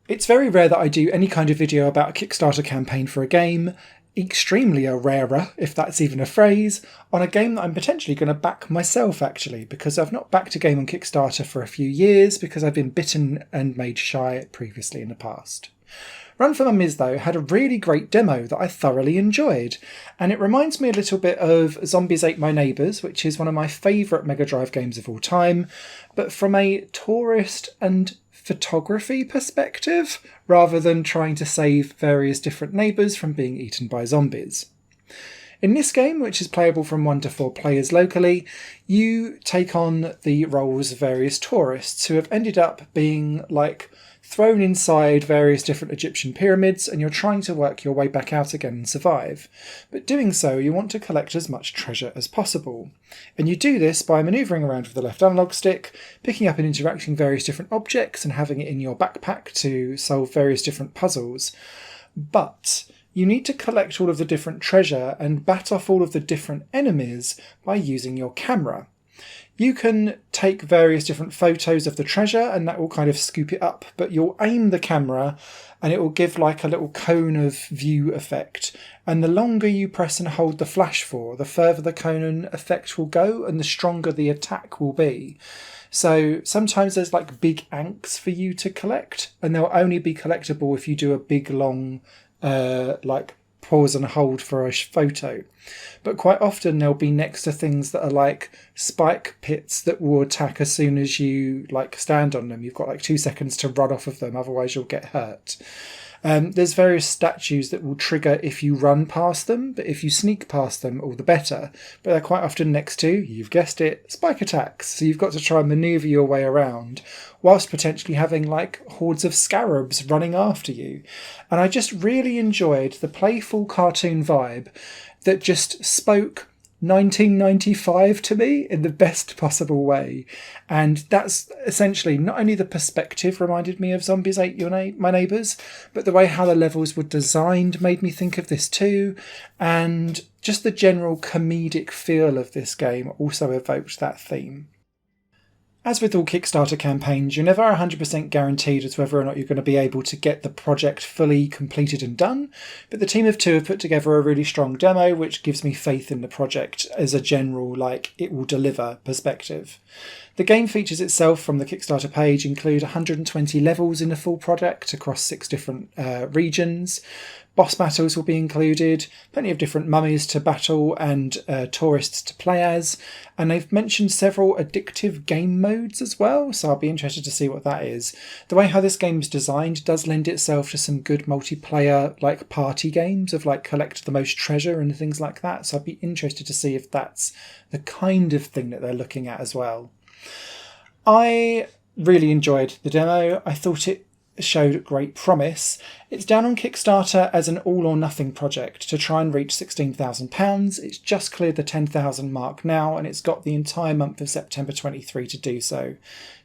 It's very rare that I do any kind of video about a Kickstarter campaign for a game, extremely rarer, if that's even a phrase, on a game that I'm potentially going to back myself actually, because I've not backed a game on Kickstarter for a few years because I've been bitten and made shy previously in the past. Run for Mummies, though, had a really great demo that I thoroughly enjoyed, and it reminds me a little bit of Zombies Ate My Neighbours, which is one of my favourite Mega Drive games of all time, but from a tourist and photography perspective, rather than trying to save various different neighbours from being eaten by zombies. In this game, which is playable from 1 to 4 players locally, you take on the roles of various tourists who have ended up being thrown inside various different Egyptian pyramids, and you're trying to work your way back out again and survive. But doing so, you want to collect as much treasure as possible. And you do this by manoeuvring around with the left analog stick, picking up and interacting various different objects and having it in your backpack to solve various different puzzles. But you need to collect all of the different treasure and bat off all of the different enemies by using your camera. You can take various different photos of the treasure and that will kind of scoop it up, but you'll aim the camera and it will give like a little cone of view effect. And the longer you press and hold the flash for, the further the cone effect will go and the stronger the attack will be. So sometimes there's big anks for you to collect, and they'll only be collectible if you do a big long pause and hold for a photo. But quite often they'll be next to things that are like spike pits that will attack as soon as you stand on them. You've got 2 seconds to run off of them, otherwise you'll get hurt. There's various statues that will trigger if you run past them, but if you sneak past them, all the better. But they're quite often next to, you've guessed it, spike attacks. So you've got to try and manoeuvre your way around, whilst potentially having hordes of scarabs running after you. And I just really enjoyed the playful cartoon vibe that just spoke 1995 to me in the best possible way. And that's essentially not only the perspective reminded me of Zombies Ate My Neighbours, but the way how the levels were designed made me think of this too. And just the general comedic feel of this game also evoked that theme. As with all Kickstarter campaigns, you're never 100% guaranteed as to whether or not you're going to be able to get the project fully completed and done, but the team of 2 have put together a really strong demo which gives me faith in the project as a general it will deliver perspective. The game features itself from the Kickstarter page include 120 levels in the full project across 6 different regions. Boss battles will be included, plenty of different mummies to battle and tourists to play as, and they've mentioned several addictive game modes as well, so I'll be interested to see what that is. The way how this game's designed does lend itself to some good multiplayer party games of collect the most treasure and things like that, so I'd be interested to see if that's the kind of thing that they're looking at as well. I really enjoyed the demo. I thought it showed great promise. It's down on Kickstarter as an all or nothing project to try and reach £16,000. It's just cleared the 10,000 mark now, and it's got the entire month of September 23 to do so.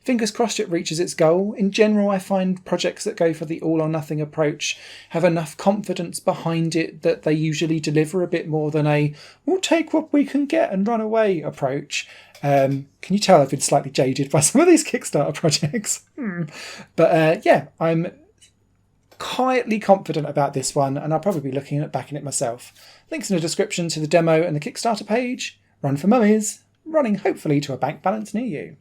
Fingers crossed it reaches its goal. In general, I find projects that go for the all or nothing approach have enough confidence behind it that they usually deliver a bit more than a we'll take what we can get and run away approach. Can you tell I've been slightly jaded by some of these Kickstarter projects? But I'm quietly confident about this one, and I'll probably be looking at backing it myself. Links in the description to the demo and the Kickstarter page. Run for Mummies, running hopefully to a bank balance near you.